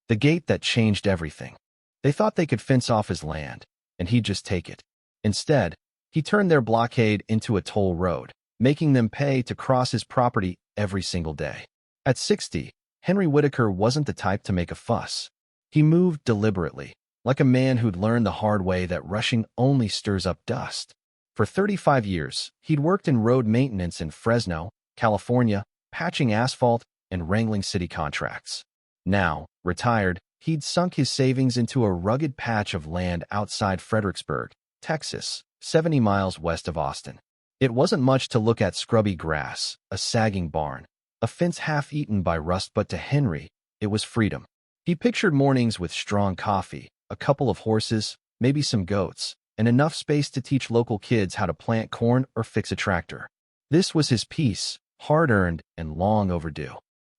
The gate that changed everything. They thought they could fence off his land, and he'd just take it. Instead, he turned their blockade into a toll road, making them pay to cross his property every single day. At 60, Henry Whitaker wasn't the type to make a fuss. He moved deliberately, like a man who'd learned the hard way that rushing only stirs up dust. For 35 years, he'd worked in road maintenance in Fresno, California, patching asphalt and wrangling city contracts. Now, retired, he'd sunk his savings into a rugged patch of land outside Fredericksburg, Texas, 70 miles west of Austin. It wasn't much to look at: scrubby grass, a sagging barn, a fence half-eaten by rust, but to Henry, it was freedom. He pictured mornings with strong coffee, a couple of horses, maybe some goats, and enough space to teach local kids how to plant corn or fix a tractor. This was his peace, hard-earned and long overdue.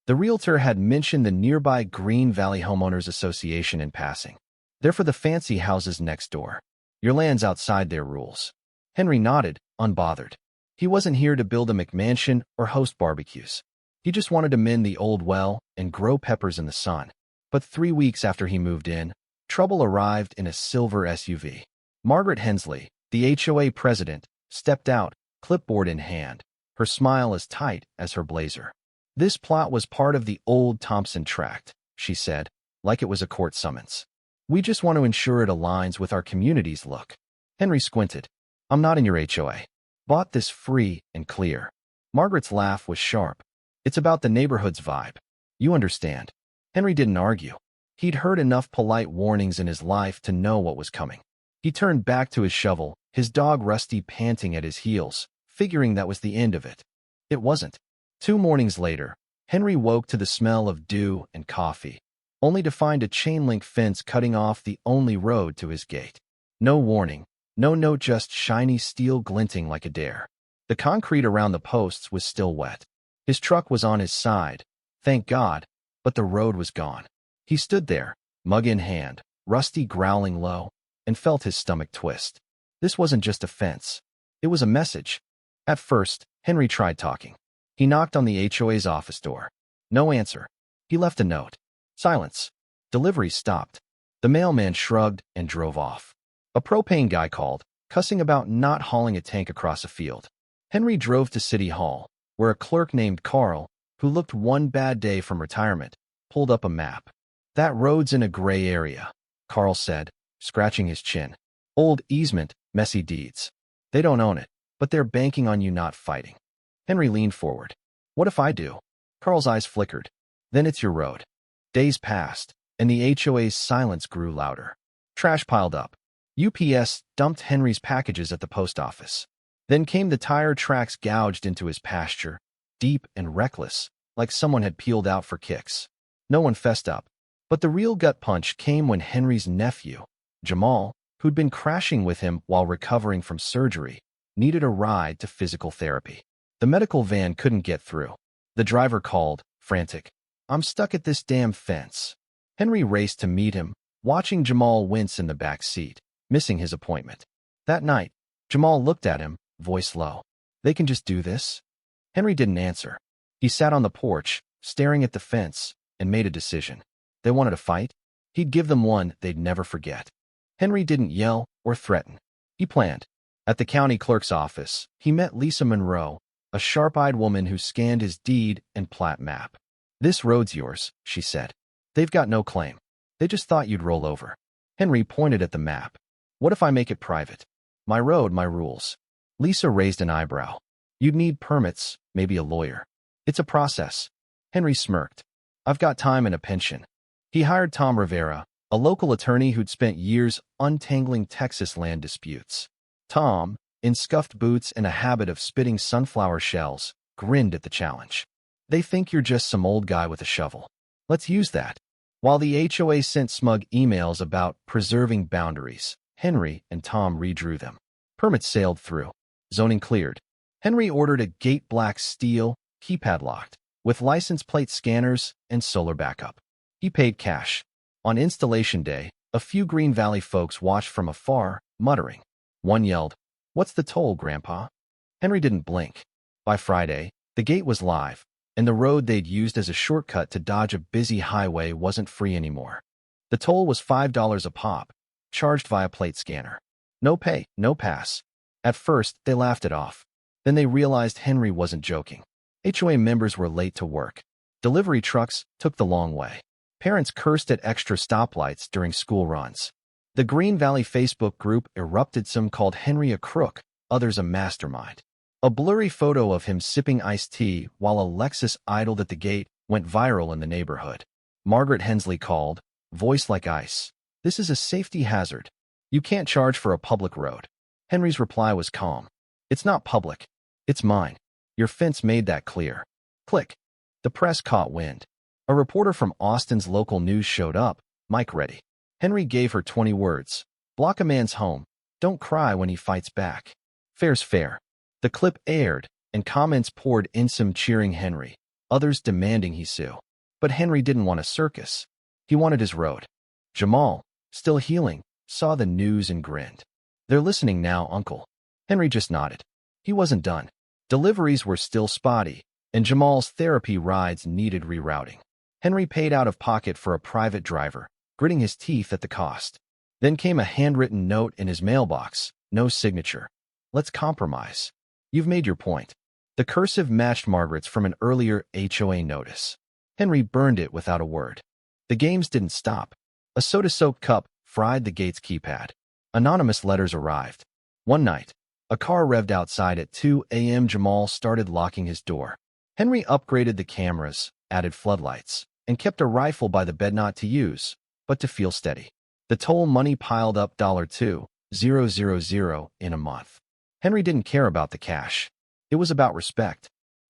The realtor had mentioned the nearby Green Valley Homeowners Association in passing. They're for the fancy houses next door. Your land's outside their rules. Henry nodded, unbothered. He wasn't here to build a McMansion or host barbecues. He just wanted to mend the old well and grow peppers in the sun. But 3 weeks after he moved in, trouble arrived in a silver SUV. Margaret Hensley, the HOA president, stepped out, clipboard in hand, her smile as tight as her blazer. "This plot was part of the old Thompson tract," she said, like it was a court summons. "We just want to ensure it aligns with our community's look." Henry squinted. "I'm not in your HOA. Bought this free and clear." Margaret's laugh was sharp. "It's about the neighborhood's vibe. You understand." Henry didn't argue. He'd heard enough polite warnings in his life to know what was coming. He turned back to his shovel, his dog Rusty panting at his heels, figuring that was the end of it. It wasn't. 2 mornings later, Henry woke to the smell of dew and coffee, only to find a chain-link fence cutting off the only road to his gate. No warning, no note, just shiny steel glinting like a dare. The concrete around the posts was still wet. His truck was on his side, thank God, but the road was gone. He stood there, mug in hand, Rusty growling low, and felt his stomach twist. This wasn't just a fence. It was a message. At first, Henry tried talking. He knocked on the HOA's office door. No answer. He left a note. Silence. Delivery stopped. The mailman shrugged and drove off. A propane guy called, cussing about not hauling a tank across a field. Henry drove to City Hall, where a clerk named Carl, who looked one bad day from retirement, pulled up a map. "That road's in a gray area," Carl said, scratching his chin. "Old easement, messy deeds. They don't own it, but they're banking on you not fighting." Henry leaned forward. "What if I do?" Carl's eyes flickered. "Then it's your road." Days passed, and the HOA's silence grew louder. Trash piled up. UPS dumped Henry's packages at the post office. Then came the tire tracks gouged into his pasture, deep and reckless, like someone had peeled out for kicks. No one fessed up. But the real gut punch came when Henry's nephew, Jamal, who'd been crashing with him while recovering from surgery, needed a ride to physical therapy. The medical van couldn't get through. The driver called, frantic, "I'm stuck at this damn fence." Henry raced to meet him, watching Jamal wince in the back seat, missing his appointment. That night, Jamal looked at him, voice low. "They can just do this?" Henry didn't answer. He sat on the porch, staring at the fence, and made a decision. They wanted a fight? He'd give them one they'd never forget. Henry didn't yell or threaten. He planned. At the county clerk's office, he met Lisa Monroe, a sharp-eyed woman who scanned his deed and plat map. "This road's yours," she said. "They've got no claim. They just thought you'd roll over." Henry pointed at the map. "What if I make it private? My road, my rules." Lisa raised an eyebrow. "You'd need permits, maybe a lawyer. It's a process." Henry smirked. "I've got time and a pension." He hired Tom Rivera, a local attorney who'd spent years untangling Texas land disputes. Tom, in scuffed boots and a habit of spitting sunflower shells, grinned at the challenge. "They think you're just some old guy with a shovel. Let's use that." While the HOA sent smug emails about preserving boundaries, Henry and Tom redrew them. Permits sailed through. Zoning cleared. Henry ordered a gate black steel, keypad locked, with license plate scanners and solar backup. He paid cash. On installation day, a few Green Valley folks watched from afar, muttering. One yelled, "What's the toll, Grandpa?" Henry didn't blink. By Friday, the gate was live, and the road they'd used as a shortcut to dodge a busy highway wasn't free anymore. The toll was $5 a pop, charged via plate scanner. No pay, no pass. At first, they laughed it off. Then they realized Henry wasn't joking. HOA members were late to work. Delivery trucks took the long way. Parents cursed at extra stoplights during school runs. The Green Valley Facebook group erupted. Some called Henry a crook, others a mastermind. A blurry photo of him sipping iced tea while a Lexus idled at the gate went viral in the neighborhood. Margaret Hensley called, voice like ice. This is a safety hazard. You can't charge for a public road. Henry's reply was calm. It's not public. It's mine. Your fence made that clear. Click. The press caught wind. A reporter from Austin's local news showed up, Mike Reddy. Henry gave her 20 words. Block a man's home. Don't cry when he fights back. Fair's fair. The clip aired, and comments poured in, some cheering Henry, others demanding he sue. But Henry didn't want a circus. He wanted his road. Jamal, still healing, saw the news and grinned. They're listening now, Uncle. Henry just nodded. He wasn't done. Deliveries were still spotty, and Jamal's therapy rides needed rerouting. Henry paid out of pocket for a private driver, gritting his teeth at the cost. Then came a handwritten note in his mailbox, no signature. Let's compromise. You've made your point. The cursive matched Margaret's from an earlier HOA notice. Henry burned it without a word. The games didn't stop. A soda-soaked cup fried the gate's keypad. Anonymous letters arrived. One night, a car revved outside at 2 a.m. Jamal started locking his door. Henry upgraded the cameras, added floodlights, and kept a rifle by the bed, not to use, but to feel steady. The toll money piled up $2,000 in a month. Henry didn't care about the cash. It was about respect.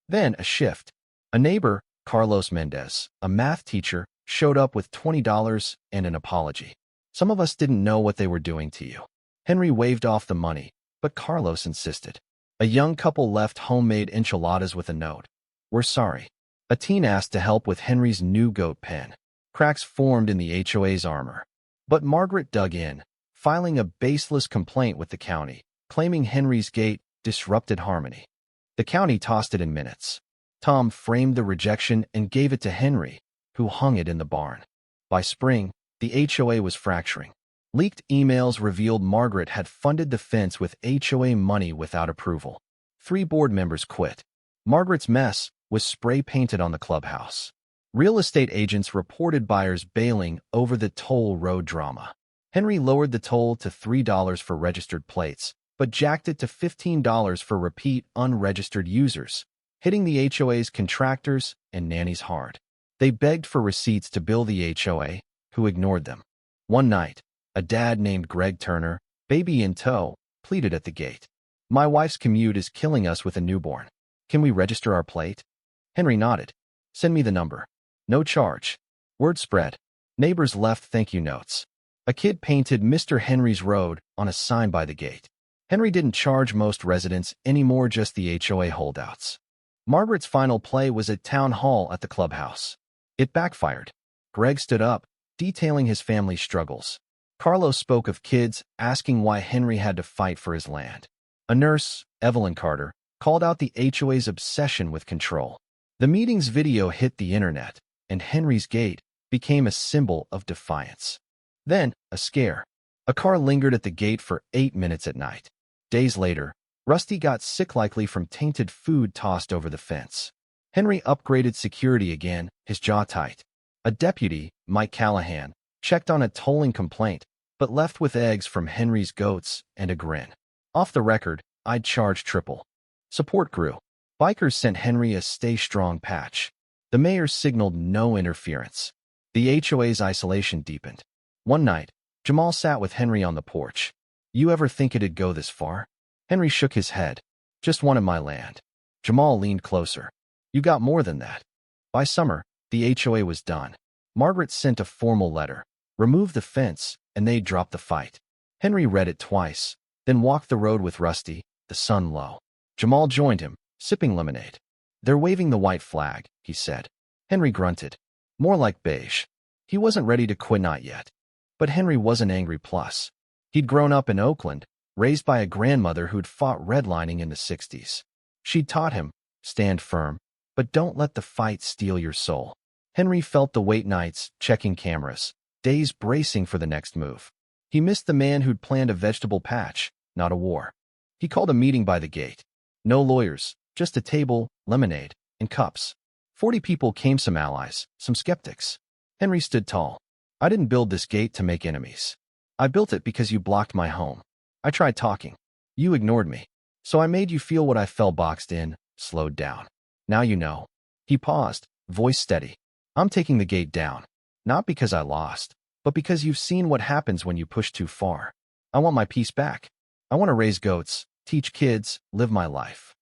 Then a shift. A neighbor, Carlos Mendez, a math teacher, showed up with $20 and an apology. Some of us didn't know what they were doing to you. Henry waved off the money, but Carlos insisted. A young couple left homemade enchiladas with a note. We're sorry. A teen asked to help with Henry's new goat pen. Cracks formed in the HOA's armor. But Margaret dug in, filing a baseless complaint with the county, claiming Henry's gate disrupted harmony. The county tossed it in minutes. Tom framed the rejection and gave it to Henry, who hung it in the barn. By spring, the HOA was fracturing. Leaked emails revealed Margaret had funded the fence with HOA money without approval. 3 board members quit. Margaret's mess was spray-painted on the clubhouse. Real estate agents reported buyers bailing over the toll road drama. Henry lowered the toll to $3 for registered plates, but jacked it to $15 for repeat unregistered users, hitting the HOA's contractors and nannies hard. They begged for receipts to bill the HOA, who ignored them. One night, a dad named Greg Turner, baby in tow, pleaded at the gate. My wife's commute is killing us with a newborn. Can we register our plate? Henry nodded. Send me the number. No charge. Word spread. Neighbors left thank you notes. A kid painted Mr. Henry's Road on a sign by the gate. Henry didn't charge most residents anymore, just the HOA holdouts. Margaret's final play was at town hall at the clubhouse. It backfired. Greg stood up, detailing his family's struggles. Carlos spoke of kids asking why Henry had to fight for his land. A nurse, Evelyn Carter, called out the HOA's obsession with control. The meeting's video hit the internet, and Henry's gate became a symbol of defiance. Then, a scare. A car lingered at the gate for 8 minutes at night. Days later, Rusty got sick, likely from tainted food tossed over the fence. Henry upgraded security again, his jaw tight. A deputy, Mike Callahan, checked on a tolling complaint, but left with eggs from Henry's goats and a grin. Off the record, I'd charge triple. Support grew. Bikers sent Henry a Stay Strong patch. The mayor signaled no interference. The HOA's isolation deepened. One night, Jamal sat with Henry on the porch. You ever think it'd go this far? Henry shook his head. Just wanted my land. Jamal leaned closer. You got more than that. By summer, the HOA was done. Margaret sent a formal letter, removed the fence, and they dropped the fight. Henry read it twice, then walked the road with Rusty, the sun low. Jamal joined him, sipping lemonade. They're waving the white flag, he said. Henry grunted. More like beige. He wasn't ready to quit, not yet. But Henry wasn't angry plus. He'd grown up in Oakland, raised by a grandmother who'd fought redlining in the 60s. She'd taught him, stand firm, but don't let the fight steal your soul. Henry felt the wait nights, checking cameras, days bracing for the next move. He missed the man who'd planned a vegetable patch, not a war. He called a meeting by the gate. No lawyers, just a table, lemonade, and cups. 40 people came, some allies, some skeptics. Henry stood tall. I didn't build this gate to make enemies. I built it because you blocked my home. I tried talking. You ignored me. So I made you feel what I felt, boxed in, slowed down. Now you know. He paused, voice steady. I'm taking the gate down. Not because I lost, but because you've seen what happens when you push too far. I want my peace back. I want to raise goats, teach kids, live my life.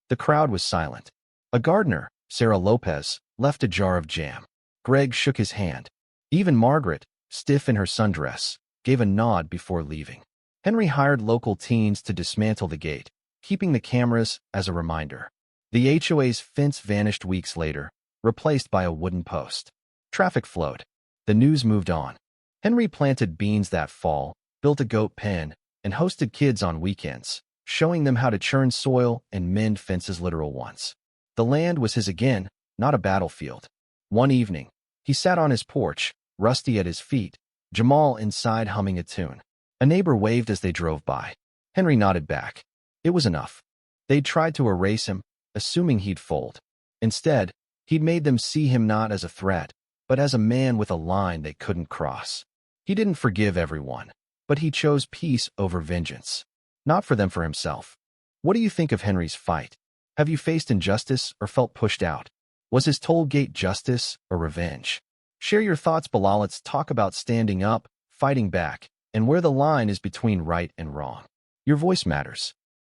The crowd was silent. A gardener, Sarah Lopez, left a jar of jam. Greg shook his hand. Even Margaret, stiff in her sundress, gave a nod before leaving. Henry hired local teens to dismantle the gate, keeping the cameras as a reminder. The HOA's fence vanished weeks later, replaced by a wooden post. Traffic flowed. The news moved on. Henry planted beans that fall, built a goat pen, and hosted kids on weekends, showing them how to churn soil and mend fences literal ones. The land was his again, not a battlefield. One evening, he sat on his porch, Rusty at his feet, Jamal inside humming a tune. A neighbor waved as they drove by. Henry nodded back. It was enough. They'd tried to erase him, assuming he'd fold. Instead, he'd made them see him not as a threat, but as a man with a line they couldn't cross. He didn't forgive everyone, but he chose peace over vengeance. Not for them, for himself. What do you think of Henry's fight? Have you faced injustice or felt pushed out? Was his toll gate justice or revenge? Share your thoughts below. Let's talk about standing up, fighting back, and where the line is between right and wrong. Your voice matters.